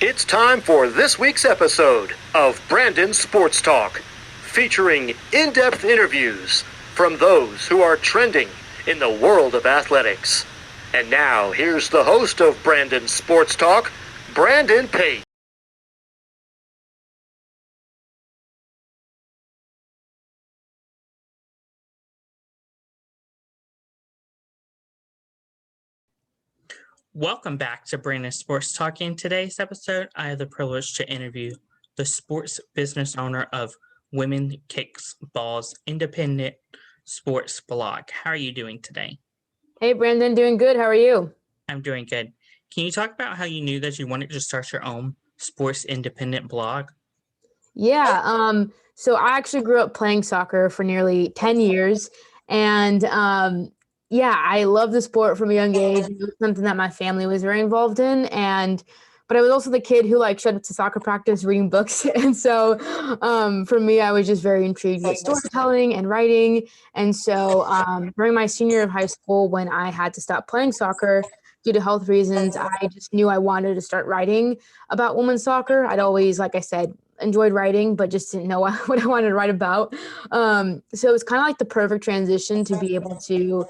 It's time for this week's episode of Brandon Sports Talk, featuring in-depth interviews from those who are trending in the world of athletics. And now, here's the host of Brandon Sports Talk, Brandon Pate. Welcome back to Brandon Sports Talk. In today's episode, I have the privilege to interview the sports business owner of Women Kicks Balls independent sports blog. How are you doing today? Hey, Brandon, doing good. How are you? I'm doing good. Can you talk about how you knew that you wanted to start your own sports independent blog? Yeah, so I actually grew up playing soccer for nearly 10 years. And yeah, I love the sport from a young age. It was something that my family was very involved in. But I was also the kid who showed up to soccer practice reading books. And so for me, I was just very intrigued with storytelling and writing. And so during my senior year of high school, when I had to stop playing soccer due to health reasons, I just knew I wanted to start writing about women's soccer. I'd always, like I said, enjoyed writing, but just didn't know what I wanted to write about. So it was kind of like the perfect transition to be able to,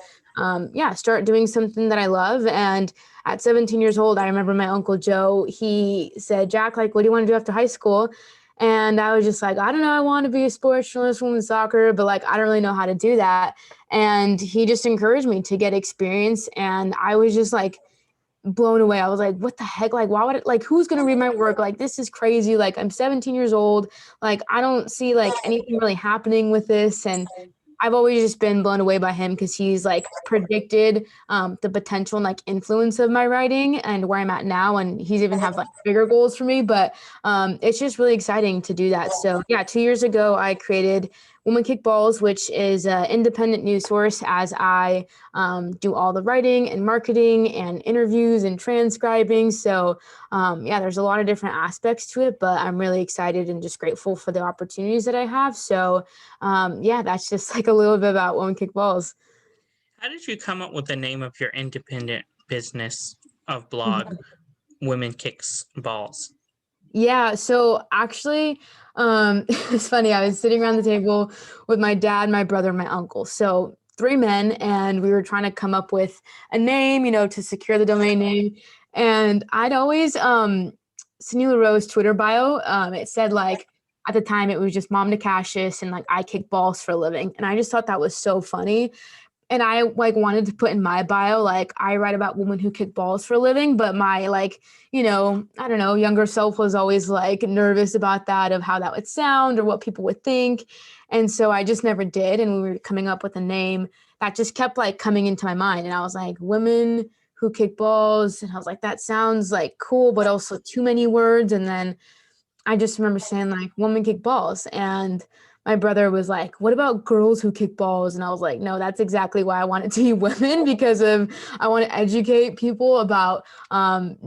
start doing something that I love. And at 17 years old, I remember my Uncle Joe, he said, Jack, what do you want to do after high school? And I was just like, I don't know, I want to be a sports journalist, women's soccer, but I don't really know how to do that. And he just encouraged me to get experience. And I was just blown away. I was like, what the heck? Why would it, who's going to read my work? This is crazy. I'm 17 years old. I don't see anything really happening with this. And I've always just been blown away by him because he's predicted the potential and influence of my writing and where I'm at now. And he's even have bigger goals for me, but it's just really exciting to do that. So yeah, 2 years ago, I created Women Kick Balls, which is an independent news source as I do all the writing and marketing and interviews and transcribing. So there's a lot of different aspects to it, but I'm really excited and just grateful for the opportunities that I have. So that's just a little bit about Women Kick Balls. How did you come up with the name of your independent business of blog, Women Kicks Balls? Yeah, so actually, it's funny. I was sitting around the table with my dad, my brother, and my uncle. So 3 men, and we were trying to come up with a name, to secure the domain name. And I'd always Sunil Rose Twitter bio. It said at the time it was just Mom to Cassius and I kick balls for a living. And I just thought that was so funny. And I wanted to put in my bio, I write about women who kick balls for a living, but my I don't know, younger self was always nervous about that, of how that would sound or what people would think. And so I just never did. And we were coming up with a name that just kept coming into my mind. And I was like, women who kick balls. And I was like, that sounds cool, but also too many words. And then I just remember saying women kick balls. And my brother was like, what about girls who kick balls? And I was like, no, that's exactly why I want it to be women, because I want to educate people about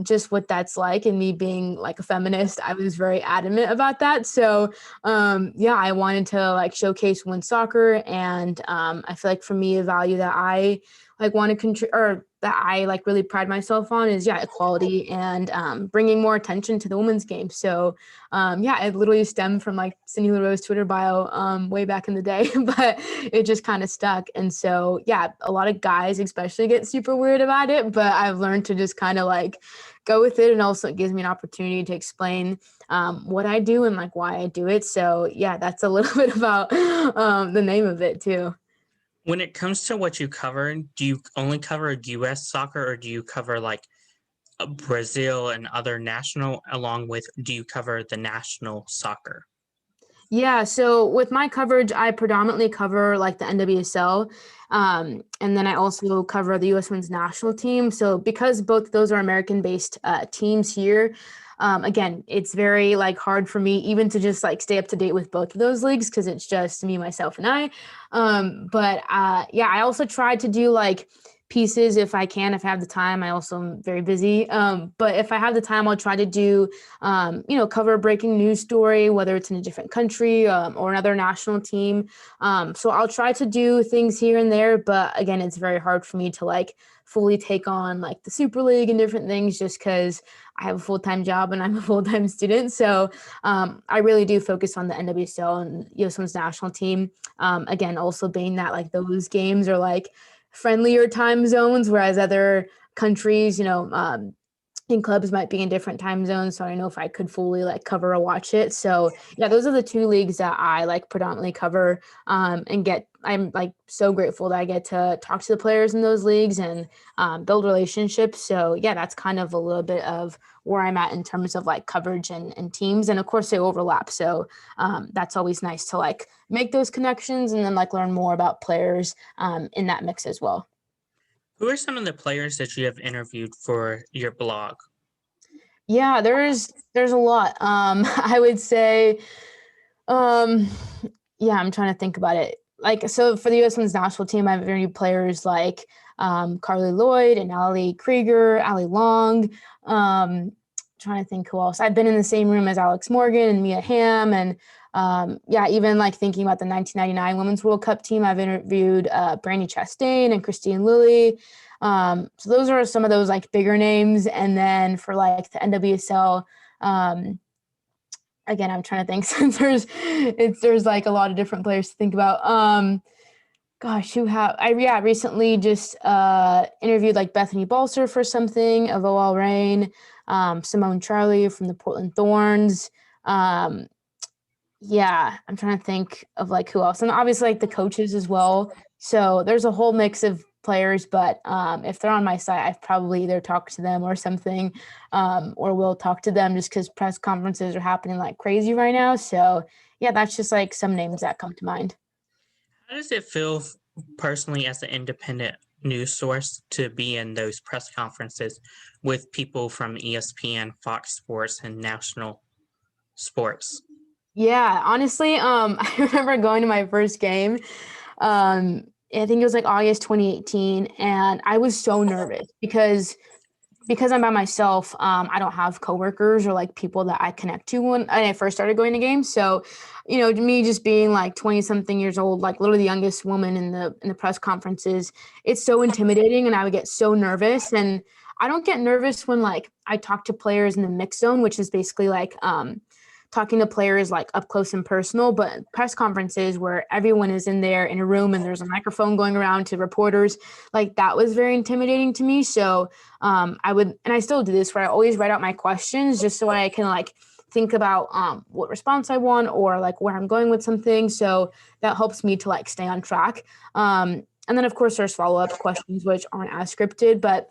just what that's like. And me being a feminist, I was very adamant about that. So I wanted to showcase women's soccer. And I feel for me, a value that I want to contribute, or that I really pride myself on, is equality and bringing more attention to the women's game. So it literally stemmed from Cindy Rose Twitter bio way back in the day, but it just kind of stuck. And so a lot of guys especially get super weird about it, but I've learned to just kind of go with it. And also it gives me an opportunity to explain what I do and why I do it. So that's a little bit about the name of it too. When it comes to what you cover, do you only cover U.S. soccer, or do you cover Brazil and other national, along with, do you cover the national soccer? Yeah, so with my coverage, I predominantly cover the NWSL, and then I also cover the U.S. Women's National Team. So because both of those are American-based teams here, again, it's very hard for me even to just stay up to date with both of those leagues, because it's just me, myself, and I. I also tried to do pieces if I can, if I have the time. I also am very busy. But if I have the time, I'll try to do, cover a breaking news story, whether it's in a different country or another national team. So I'll try to do things here and there. But again, it's very hard for me to like fully take on like the Super League and different things just because I have a full-time job and I'm a full-time student. So I really do focus on the NWSL and US Women's national team. Again, also being that like those games are like friendlier time zones, whereas other countries, in clubs might be in different time zones. So I don't know if I could fully like cover or watch it. So yeah, those are the two leagues that I like predominantly cover I'm like so grateful that I get to talk to the players in those leagues and build relationships. So yeah, that's kind of a little bit of where I'm at in terms of like coverage and teams. And of course they overlap. So that's always nice to like make those connections and then like learn more about players in that mix as well. Who are some of the players that you have interviewed for your blog? Yeah, there's a lot. I would say, um, yeah, I'm trying to think about it. Like, so for the U.S. Women's national team, I've interviewed players like Carly Lloyd and Ali Krieger, Ali Long. Trying to think who else. I've been in the same room as Alex Morgan and Mia Hamm, and even like thinking about the 1999 Women's World Cup team, I've interviewed Brandy Chastain and Christine Lilly. So those are some of those like bigger names. And then for like the NWSL, again, I'm trying to think since there's like a lot of different players to think about. Recently just interviewed like Bethany Balser for something, of OL Reign, Simone Charlie from the Portland Thorns. I'm trying to think of like who else, and obviously like the coaches as well. So there's a whole mix of players, but if they're on my site, I've probably either talked to them or something, or will talk to them just because press conferences are happening like crazy right now. So yeah, that's just like some names that come to mind. How does it feel personally as an independent news source to be in those press conferences with people from ESPN, Fox Sports, and national sports? Yeah, honestly, I remember going to my first game. I think it was like August 2018, and I was so nervous because I'm by myself. I don't have coworkers or like people that I connect to when I first started going to games. So, me just being like 20 something years old, like literally the youngest woman in the press conferences, it's so intimidating, and I would get so nervous. And I don't get nervous when like I talk to players in the mix zone, which is basically like talking to players like up close and personal, but press conferences where everyone is in there in a room and there's a microphone going around to reporters, like that was very intimidating to me. So I still do this, where I always write out my questions just so I can like think about what response I want or like where I'm going with something. So that helps me to like stay on track. And then of course there's follow-up questions which aren't as scripted, but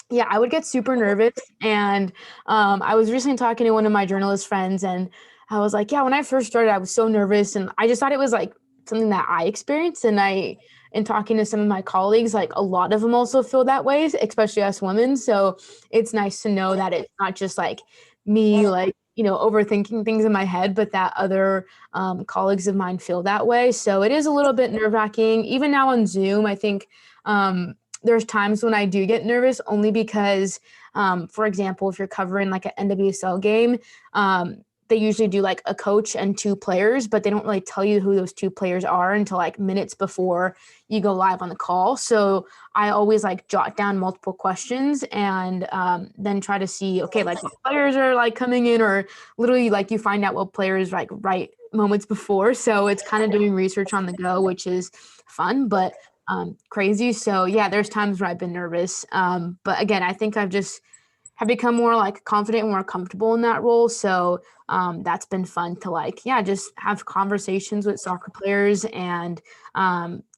yeah, I would get super nervous. And I was recently talking to one of my journalist friends, and I was like, yeah, when I first started, I was so nervous. And I just thought it was like something that I experienced. And in talking to some of my colleagues, like a lot of them also feel that way, especially us women. So it's nice to know that it's not just like me, like, overthinking things in my head, but that other colleagues of mine feel that way. So it is a little bit nerve wracking. Even now on Zoom, I think there's times when I do get nervous only because, for example, if you're covering like an NWSL game, they usually do like a coach and two players, but they don't really tell you who those two players are until like minutes before you go live on the call. So I always like jot down multiple questions and then try to see, okay, like what players are like coming in, or literally like you find out what players like right moments before. So it's kind of doing research on the go, which is fun, but crazy. So yeah, there's times where I've been nervous. But again, I think have become more like confident and more comfortable in that role. So that's been fun to like, yeah, just have conversations with soccer players and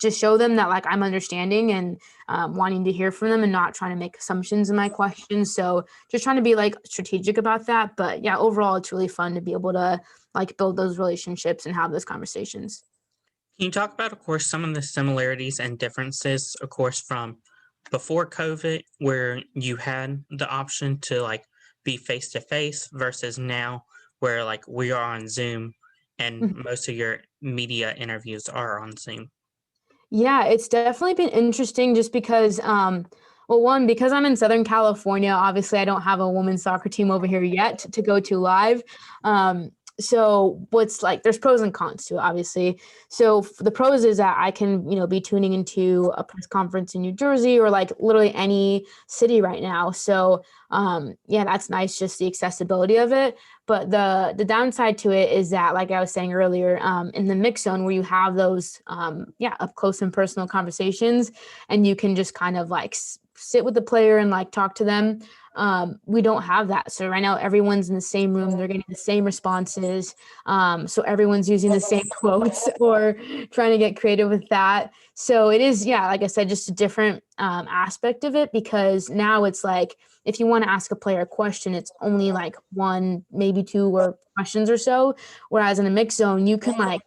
just show them that like I'm understanding and wanting to hear from them and not trying to make assumptions in my questions. So just trying to be like strategic about that. But yeah, overall, it's really fun to be able to like build those relationships and have those conversations. Can you talk about, of course, some of the similarities and differences, of course, from before COVID, where you had the option to like be face to face versus now, where like we are on Zoom and most of your media interviews are on Zoom? Yeah, it's definitely been interesting just because, well, one, because I'm in Southern California, obviously I don't have a women's soccer team over here yet to go to live. Um, so what's like, there's pros and cons to it, obviously. So the pros is that I can, be tuning into a press conference in New Jersey or like literally any city right now. So, yeah, that's nice, just the accessibility of it. But the downside to it is that, like I was saying earlier, in the mix zone where you have those, up close and personal conversations, and you can just kind of like sit with the player and like talk to them. We don't have that. So right now, everyone's in the same room. They're getting the same responses. So everyone's using the same quotes or trying to get creative with that. So it is, yeah, like I said, just a different aspect of it, because now it's like, if you want to ask a player a question, it's only like one, maybe two or questions or so. Whereas in a mix zone, you can like,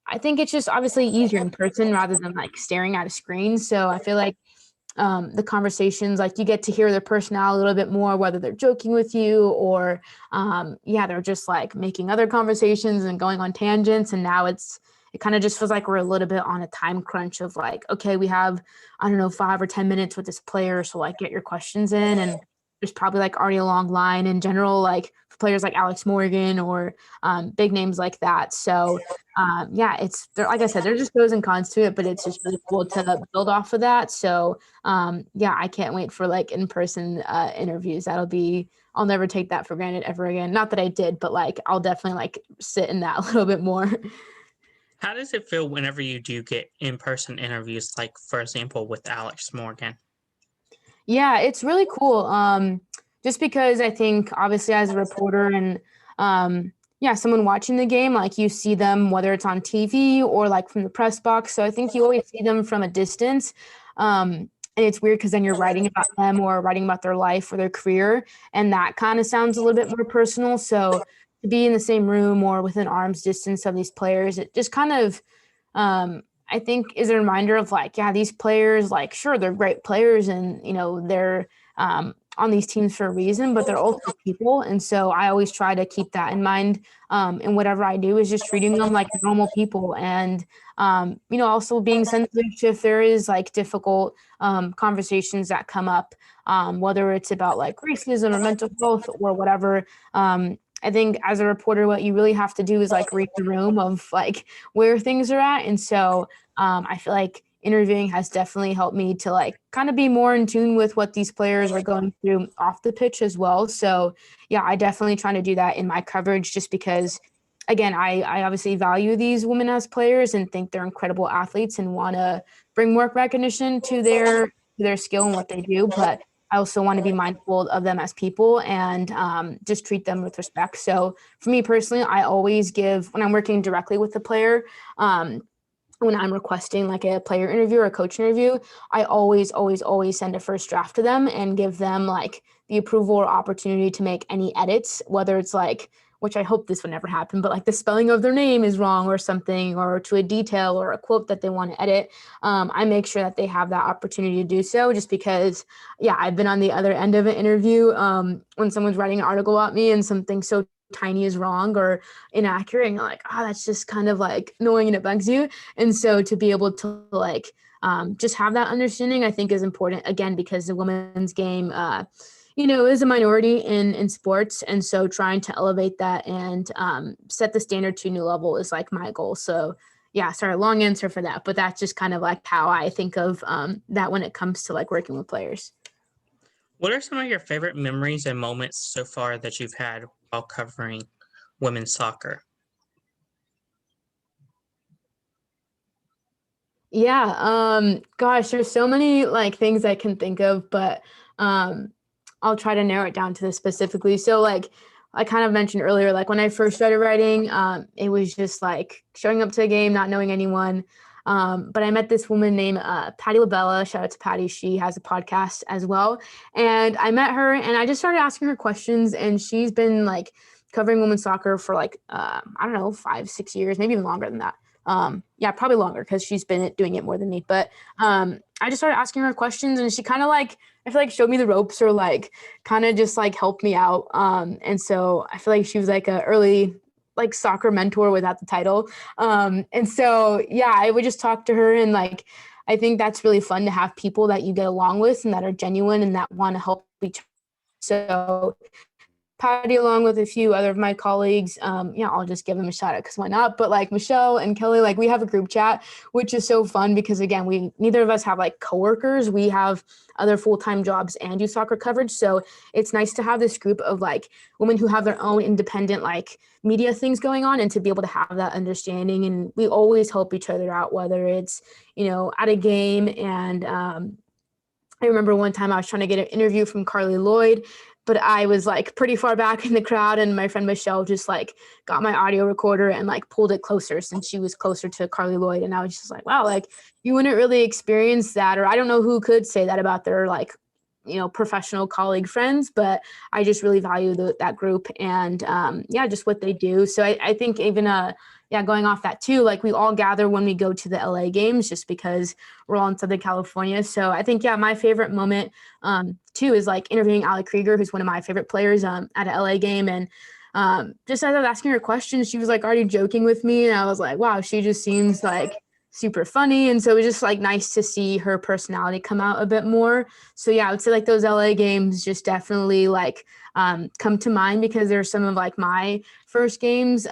I think it's just obviously easier in person rather than like staring at a screen. So I feel like the conversations, like you get to hear their personality a little bit more, whether they're joking with you or, they're just like making other conversations and going on tangents. And now it kind of just feels like we're a little bit on a time crunch of like, okay, we have, I don't know, 5 or 10 minutes with this player. So like get your questions in, and there's probably like already a long line in general, like for players like Alex Morgan or big names like that. So it's there, like I said, there's just pros and cons to it, but it's just really cool to build off of that. So I can't wait for like in-person interviews. I'll never take that for granted ever again. Not that I did, but like I'll definitely like sit in that a little bit more. How does it feel whenever you do get in-person interviews, like for example with Alex Morgan? Yeah, it's really cool. Just because I think obviously as a reporter and someone watching the game, like you see them whether it's on TV or like from the press box. So I think you always see them from a distance. And it's weird because then you're writing about them or writing about their life or their career, and that kind of sounds a little bit more personal. So to be in the same room or within arm's distance of these players, it just kind of I think is a reminder of like, yeah, these players, like, sure, they're great players and, they're on these teams for a reason, but they're also people. And so I always try to keep that in mind. And whatever I do is just treating them like normal people, and, also being sensitive to if there is like difficult conversations that come up, whether it's about like racism or mental health or whatever. I think as a reporter, what you really have to do is like read the room of like where things are at. And so I feel like interviewing has definitely helped me to like kind of be more in tune with what these players are going through off the pitch as well. So yeah, I definitely try to do that in my coverage, just because again, I obviously value these women as players and think they're incredible athletes and want to bring more recognition to their skill and what they do. But I also want to be mindful of them as people and just treat them with respect. So for me personally, I always give, when I'm working directly with the player, when I'm requesting like a player interview or a coach interview, I always, always, always send a first draft to them and give them like the approval or opportunity to make any edits, whether it's like, which I hope this would never happen, but like the spelling of their name is wrong or something, or to a detail or a quote that they want to edit. I make sure that they have that opportunity to do so, just because, yeah, I've been on the other end of an interview when someone's writing an article about me and something so tiny is wrong or inaccurate, and you're like, that's just kind of like annoying and it bugs you. And so to be able to like just have that understanding, I think is important, again, because the women's game is a minority in sports. And so trying to elevate that and set the standard to a new level is like my goal. So yeah, sorry, long answer for that, but that's just kind of like how I think of that when it comes to like working with players. What are some of your favorite memories and moments so far that you've had while covering women's soccer? Yeah, gosh, there's so many like things I can think of, but um I'll try to narrow it down to this specifically. So like I kind of mentioned earlier, like when I first started writing, it was just like showing up to a game, not knowing anyone. But I met this woman named Patty LaBella. Shout out to Patty. She has a podcast as well. And I met her and I just started asking her questions, and she's been like covering women's soccer for like, I don't know, 5, 6 years, maybe even longer than that. Probably longer because she's been doing it more than me. But I just started asking her questions, and she kind of like, I feel like showed me the ropes, or like kind of just like helped me out. And so I feel like she was like a early like soccer mentor without the title. And so, yeah, I would just talk to her, and like, I think that's really fun to have people that you get along with and that are genuine and that want to help each other. So Patty, along with a few other of my colleagues, I'll just give them a shout out because why not? But like Michelle and Kelly, like we have a group chat, which is so fun because again, neither of us have like coworkers. We have other full-time jobs and do soccer coverage. So it's nice to have this group of like women who have their own independent like media things going on and to be able to have that understanding. And we always help each other out, whether it's, at a game. And I remember one time I was trying to get an interview from Carly Lloyd, but I was like pretty far back in the crowd, and my friend Michelle just like got my audio recorder and like pulled it closer since she was closer to Carly Lloyd. And I was just like, wow, like you wouldn't really experience that, or I don't know who could say that about their like, professional colleague friends, but I just really value that group and just what they do. So I think even going off that too, like we all gather when we go to the LA games just because we're all in Southern California. So I think, my favorite moment too is like interviewing Ali Krieger, who's one of my favorite players at an LA game. And just as I was asking her questions, she was like already joking with me. And I was like, wow, she just seems like super funny. And so it was just like nice to see her personality come out a bit more. So I would say like those LA games just definitely like come to mind because they're some of like my first games,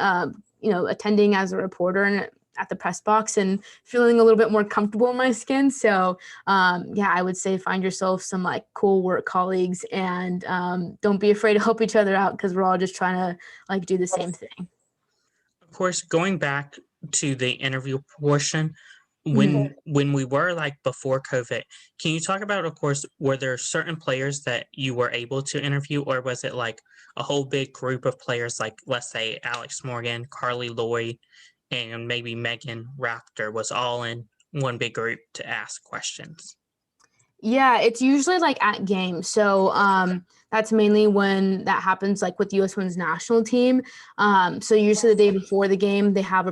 attending as a reporter and at the press box and feeling a little bit more comfortable in my skin. So I would say find yourself some like cool work colleagues and don't be afraid to help each other out because we're all just trying to like do the same thing. Of course, going back to the interview portion, when we were like before COVID, can you talk about, of course, were there certain players that you were able to interview, or was it like a whole big group of players, like let's say Alex Morgan, Carly Lloyd, and maybe Megan Rafter was all in one big group to ask questions? Yeah, it's usually like at games. So that's mainly when that happens, like with U.S. Women's National Team. So usually the day before the game, they have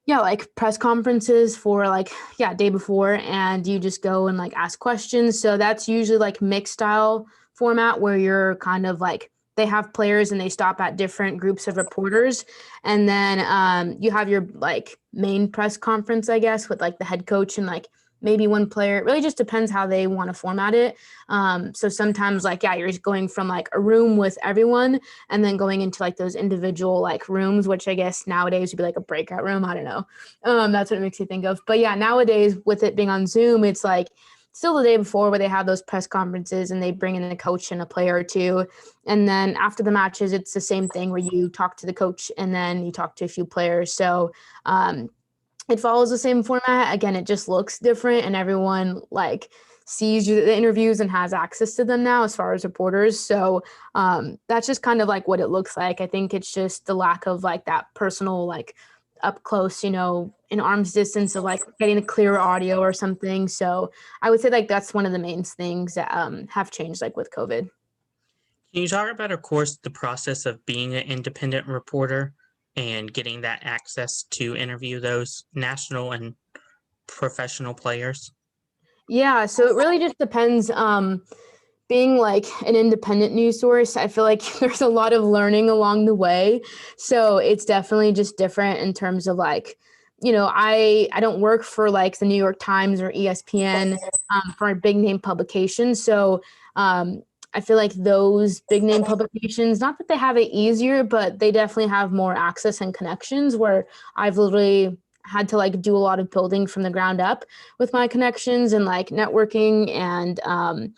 like press conferences for day before, and you just go and like ask questions. So that's usually like mixed style format where you're kind of like they have players and they stop at different groups of reporters, and then you have your like main press conference, I guess, with like the head coach and like maybe one player. It really just depends how they want to format it. So sometimes you're just going from like a room with everyone and then going into like those individual like rooms, which I guess nowadays would be like a breakout room. I don't know. That's what it makes me think of. But nowadays with it being on Zoom, it's like still the day before where they have those press conferences and they bring in a coach and a player or two. And then after the matches, it's the same thing where you talk to the coach and then you talk to a few players. So it follows the same format. Again, it just looks different and everyone like sees the interviews and has access to them now as far as reporters. So that's just kind of like what it looks like. I think it's just the lack of like that personal, like up close, in arm's distance of like getting a clear audio or something. So I would say like that's one of the main things that have changed like with COVID. Can you talk about, of course, the process of being an independent reporter and getting that access to interview those national and professional players? Yeah, so it really just depends. Being like an independent news source, I feel like there's a lot of learning along the way. So it's definitely just different in terms of like, I don't work for like the New York Times or ESPN for a big name publication. So I feel like those big name publications, not that they have it easier, but they definitely have more access and connections where I've literally had to like do a lot of building from the ground up with my connections and like networking and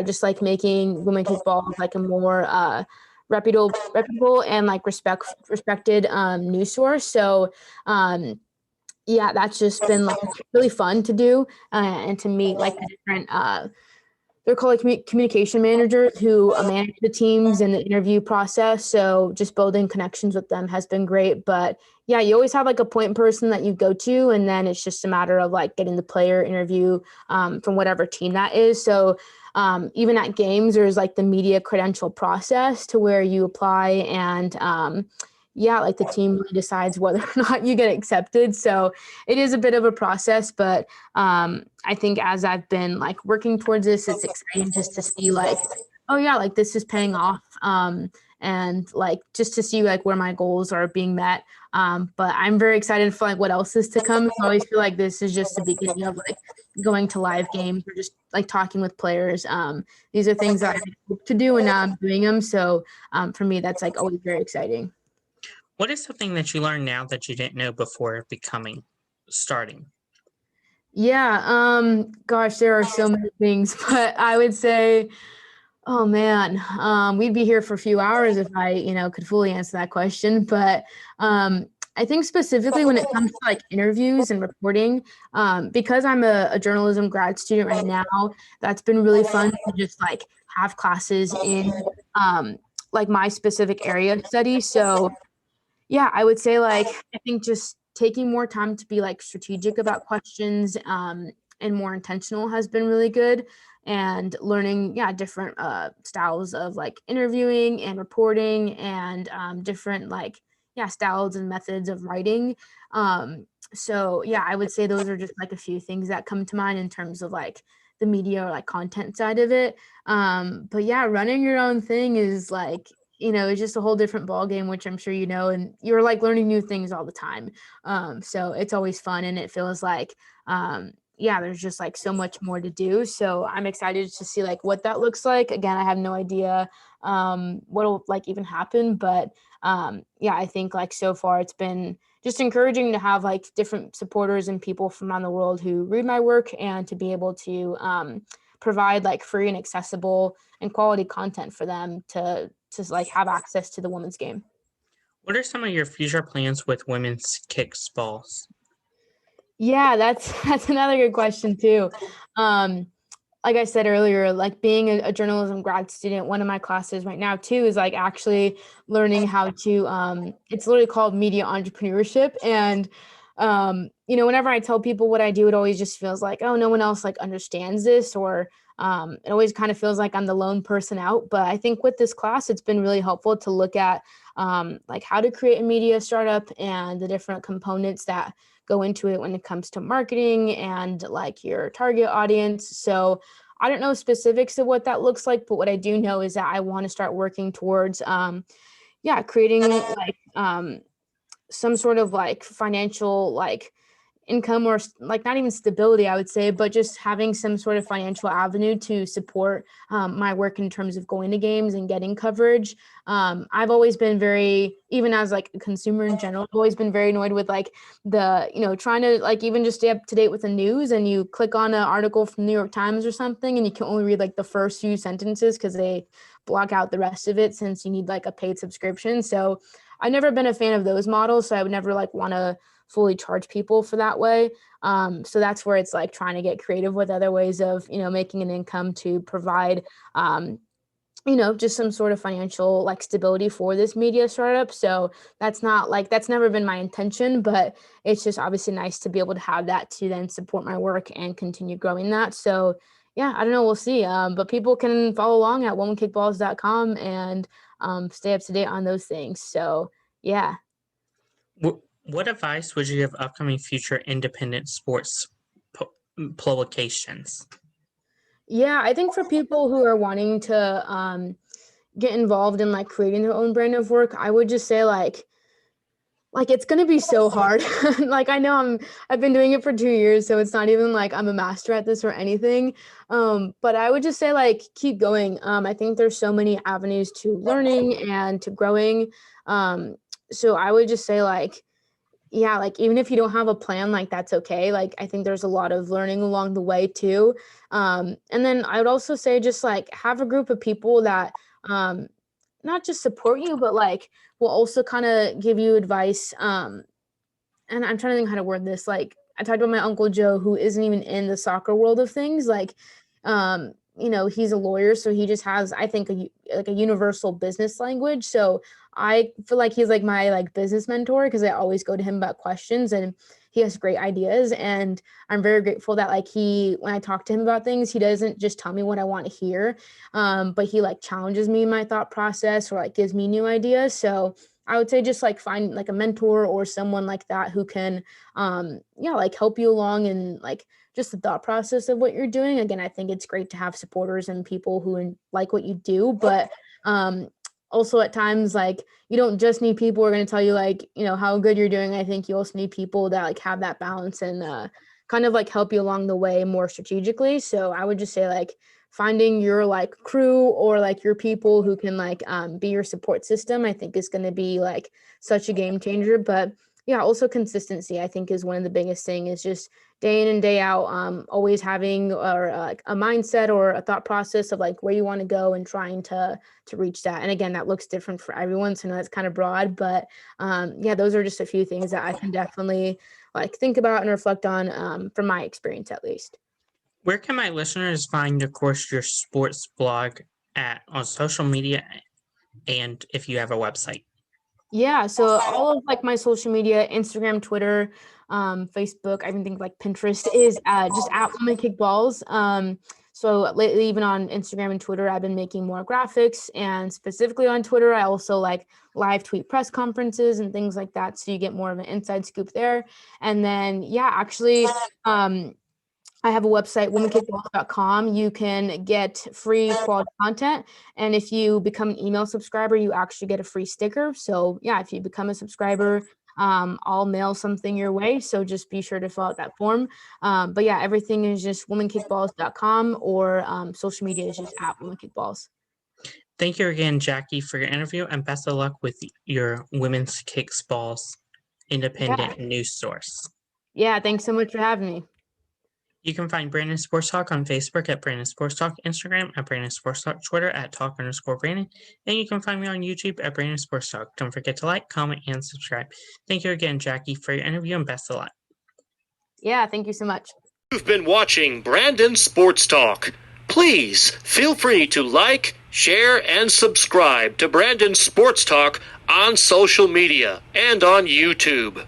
just like making women kickball like a more reputable and like respected news source. So that's just been like really fun to do and to meet like the different they're called like communication managers who manage the teams and the interview process. So just building connections with them has been great. But you always have like a point person that you go to, and then it's just a matter of like getting the player interview from whatever team that is. So even at games, there's like the media credential process to where you apply and like the team really decides whether or not you get accepted. So it is a bit of a process, but I think as I've been like working towards this, it's exciting just to see like, oh yeah, like this is paying off. And and like just to see like where my goals are being met. But I'm very excited for like what else is to come. I always feel like this is just the beginning of like going to live games or just like talking with players. These are things that I hope to do and now I'm doing them. So for me, that's like always very exciting. What is something that you learn now that you didn't know before starting? Yeah, gosh, there are so many things, but I would say, oh man, we'd be here for a few hours if I, could fully answer that question. But I think specifically when it comes to like interviews and reporting, because I'm a journalism grad student right now, that's been really fun to just like have classes in like my specific area of study. So yeah, I would say like I think just taking more time to be like strategic about questions and more intentional has been really good. And learning, yeah, different styles of like interviewing and reporting and different like yeah styles and methods of writing. So yeah, I would say those are just like a few things that come to mind in terms of like the media or like content side of it. But yeah, running your own thing is like it's just a whole different ball game, which I'm sure you know, and you're like learning new things all the time. So it's always fun, and it feels like, yeah, there's just like so much more to do. So I'm excited to see like what that looks like. Again, I have no idea what'll like even happen, but yeah, I think like so far it's been just encouraging to have like different supporters and people from around the world who read my work and to be able to provide like free and accessible and quality content for them to like have access to the women's game. What are some of your future plans with women's kickballs? Yeah, that's another good question too. Um, like I said earlier, like being a journalism grad student, one of my classes right now too is like actually learning how to it's literally called media entrepreneurship. And whenever I tell people what I do, it always just feels like, oh, no one else like understands this, or it always kind of feels like I'm the lone person out. But I think with this class, it's been really helpful to look at like how to create a media startup and the different components that go into it when it comes to marketing and like your target audience. So I don't know specifics of what that looks like, but what I do know is that I want to start working towards creating like some sort of like financial like income or like not even stability, I would say, but just having some sort of financial avenue to support my work in terms of going to games and getting coverage. I've always been very, even as like a consumer in general, I've always been very annoyed with like trying to like even just stay up to date with the news, and you click on an article from New York Times or something and you can only read like the first few sentences because they block out the rest of it since you need like a paid subscription. So I've never been a fan of those models. So I would never like want to fully charge people for that way. So that's where it's like trying to get creative with other ways of, making an income to provide, just some sort of financial like stability for this media startup. So that's never been my intention, but it's just obviously nice to be able to have that to then support my work and continue growing that. So yeah, I don't know. We'll see. But people can follow along at womankickballs.com and stay up to date on those things. So yeah. What advice would you give upcoming future independent sports publications? Yeah, I think for people who are wanting to get involved in like creating their own brand of work, I would just say like it's gonna be so hard. Like I know I've been doing it for 2 years, so it's not even like I'm a master at this or anything. But I would just say like keep going. I think there's so many avenues to learning and to growing. So I would just say like yeah, like even if you don't have a plan, like that's okay. Like I think there's a lot of learning along the way too. And then I would also say just like have a group of people that not just support you, but like will also kind of give you advice. And I'm trying to think how to word this. Like I talked about my uncle Joe, who isn't even in the soccer world of things. Like, he's a lawyer, so he just has, I think, like a universal business language. So I feel like he's like my like business mentor because I always go to him about questions, and he has great ideas. And I'm very grateful that like when I talk to him about things, he doesn't just tell me what I want to hear, but he like challenges me in my thought process or like gives me new ideas. So I would say just like find like a mentor or someone like that who can, like help you along and like just the thought process of what you're doing. Again, I think it's great to have supporters and people who like what you do, but also at times, like, you don't just need people who are going to tell you, like, how good you're doing. I think you also need people that like have that balance and kind of like help you along the way more strategically. So I would just say like finding your like crew or like your people who can like be your support system, I think is going to be like such a game changer. But yeah, also consistency, I think, is one of the biggest thing, is just day in and day out, always having or like a mindset or a thought process of like where you want to go and trying to reach that. And again, that looks different for everyone, so I know that's kind of broad, but yeah, those are just a few things that I can definitely like think about and reflect on, from my experience at least. Where can my listeners find, of course, your sports blog on social media, and if you have a website? Yeah, so all of like my social media, Instagram, Twitter, Facebook, I even think like Pinterest is just at Women Kick Balls. So lately, even on Instagram and Twitter, I've been making more graphics, and specifically on Twitter, I also like live tweet press conferences and things like that. So you get more of an inside scoop there. And then, yeah, actually, I have a website, womankickballs.com. You can get free quality content. And if you become an email subscriber, you actually get a free sticker. So yeah, if you become a subscriber, I'll mail something your way. So just be sure to fill out that form. But yeah, everything is just womankickballs.com, or social media is just at womankickballs. Thank you again, Jackie, for your interview, and best of luck with your Women's Kicks Balls independent news source. Yeah, thanks so much for having me. You can find Brandon Sports Talk on Facebook at Brandon Sports Talk, Instagram at Brandon Sports Talk, Twitter at Talk_Brandon, and you can find me on YouTube at Brandon Sports Talk. Don't forget to like, comment, and subscribe. Thank you again, Jackie, for your interview, and best of luck. Yeah, thank you so much. You've been watching Brandon Sports Talk. Please feel free to like, share, and subscribe to Brandon Sports Talk on social media and on YouTube.